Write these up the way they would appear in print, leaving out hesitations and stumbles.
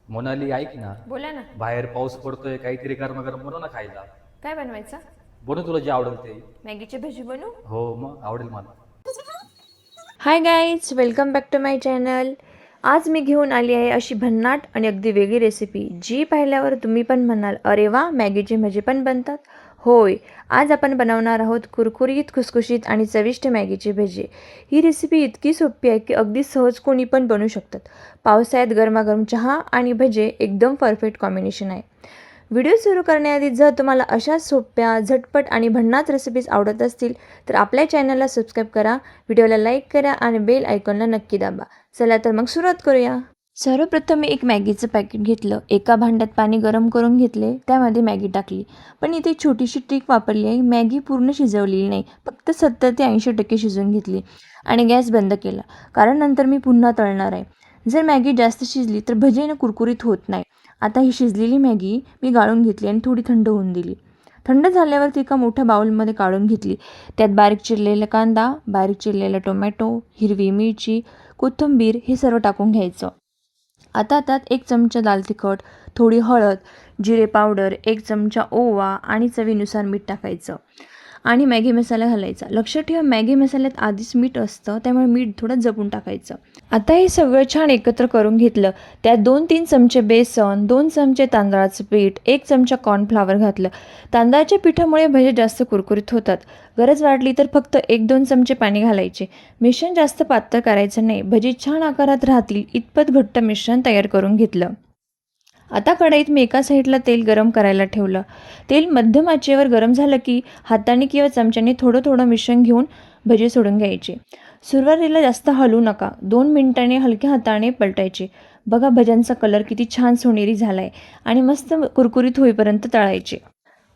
मोनाली ऐक ना. बोला ना. बाहेर पाऊस पडतोय, काहीतरी गरम गरम बनव ना खायला. काय बनवायचं? बनव तुला जे आवडेल ते. मॅगीची भजी बनवू? हो मग आवडेल मला. Hi guys, welcome back to my channel. आज मी घेऊन आली आहे अशी भन्नाट आणि अगदी वेगळी रेसिपी, जी पाहिल्यावर तुम्ही पण म्हणाल, अरे वा, मॅगीचे भजी पण बनतात. होय, आज आपण बनवणार आहोत कुरकुरीत, खुसखुशीत आणि चविष्ट मॅगीची भजी. ही रेसिपी इतकी सोपी आहे की अगदी सहज कोणी पण बनवू शकतात. पावसाळ्यात गरमागरम चहा आणि भजे एकदम परफेक्ट कॉम्बिनेशन आहे. व्हिडिओ सुरू करण्याआधी जर तुम्हाला अशा सोप्या, झटपट आणि भन्नाट रेसिपीज आवडत असतील तर आपल्या चॅनलला सबस्क्राईब करा, व्हिडिओला लाईक करा आणि बेल आयकॉनला नक्की दाबा. चला तर मग सुरुवात करूया. सर्वप्रथम मी एक मॅगीचं पॅकेट घेतलं. एका भांड्यात पाणी गरम करून घेतले, त्यामध्ये मॅगी टाकली. पण इथे एक छोटीशी ट्रिक वापरली आहे. मॅगी पूर्ण शिजवलेली नाही, फक्त 70 ते 80% शिजवून घेतली आणि गॅस बंद केला, कारण नंतर मी पुन्हा तळणार आहे. जर मॅगी जास्त शिजली तर भजी कुरकुरीत होत नाही. आता ही शिजलेली मॅगी मी गाळून घेतली आणि थोडी थंड होऊन दिली. थंड झाल्यावर ती एका मोठ्या बाउलमध्ये काढून घेतली. त्यात बारीक चिरलेला कांदा, बारीक चिरलेला टोमॅटो, हिरवी मिरची, कोथिंबीर हे सर्व टाकून घ्यायचं. आता त्यात 1 चमचा लाल तिखट, थोडी हळद, जिरे पावडर, 1 चमचा ओवा आणि चवीनुसार मीठ टाकायचं आणि मॅगी मसाला घालायचा. लक्षात ठेवा, मॅगी मसाल्यात आधीच मीठ असतं, त्यामुळे मीठ थोडं जपून टाकायचं. आता हे सगळं छान एकत्र करून घेतलं. त्यात 2-3 चमचे बेसन, 2 चमचे तांदळाचं पीठ, 1 चमचा कॉर्नफ्लॉवर घातलं. तांदळाच्या पिठामुळे भजे जास्त कुरकुरीत होतात. गरज वाटली तर फक्त 1-2 चमचे पाणी घालायचे. मिश्रण जास्त पातळ करायचं नाही. भजी छान आकारात राहतील इतपत घट्ट मिश्रण तयार करून घेतलं. आता कढईत मी एका साईडला तेल गरम करायला ठेवलं. तेल मध्यम आचेवर गरम झालं की हाताने किंवा चमच्याने थोडं थोडं मिश्रण घेऊन भजी सोडून घ्यायचे. सुरुवातीला जास्त हलवू नका. 2 मिनिटांनी हलक्या हाताने पलटायचे. बघा, भज्यांचा कलर किती छान सोनेरी झाला आहे आणि मस्त कुरकुरीत होईपर्यंत तळायचे.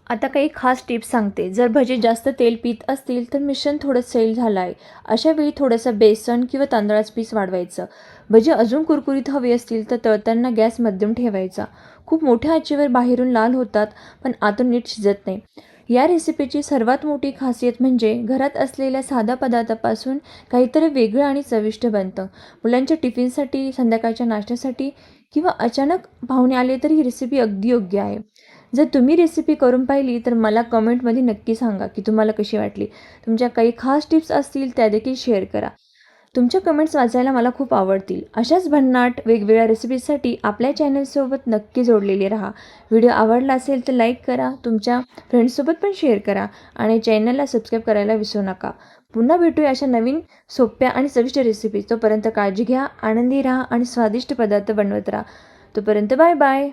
आता काही खास टिप्स सांगते. जर भजे जास्त तेल पीत असतील तर मिश्रण थोडं सैल झालं आहे, अशा वेळी थोडंसं बेसन किंवा तांदळाचं पीठ वाढवायचं. भजे अजून कुरकुरीत हवे असतील तर तळताना गॅस मध्यम ठेवायचा. खूप मोठ्या आचेवर बाहेरून लाल होतात पण आतून नीट शिजत नाही. या रेसिपीची सर्वात मोठी खासियत म्हणजे घरात असलेल्या साध्या पदार्थापासून काहीतरी वेगळं आणि चविष्ट बनतं. मुलांच्या टिफिनसाठी, संध्याकाळच्या नाश्त्यासाठी किंवा अचानक पाहुणे आले तरी ही रेसिपी अगदी योग्य आहे. जर तुम्ही रेसिपी करून पाहिली तर मला कमेंटमध्ये नक्की सांगा की तुम्हाला कशी वाटली. तुमच्या काही खास टिप्स असतील त्या देखील शेअर करा. तुमच्या कमेंट्स वाचायला मला खूप आवडतील. अशाच भन्नाट वेगवेगळ्या रेसिपीजसाठी आपल्या चॅनलसोबत नक्की जोडलेले राहा. व्हिडिओ आवडला असेल तर लाईक करा, तुमच्या फ्रेंड्ससोबत पण शेअर करा आणि चॅनलला सबस्क्राईब करायला विसरू नका. पुन्हा भेटूया अशा नवीन, सोप्या आणि चविष्ट रेसिपीज. तोपर्यंत काळजी घ्या, आनंदी राहा आणि स्वादिष्ट पदार्थ बनवत राहा. तोपर्यंत बाय बाय.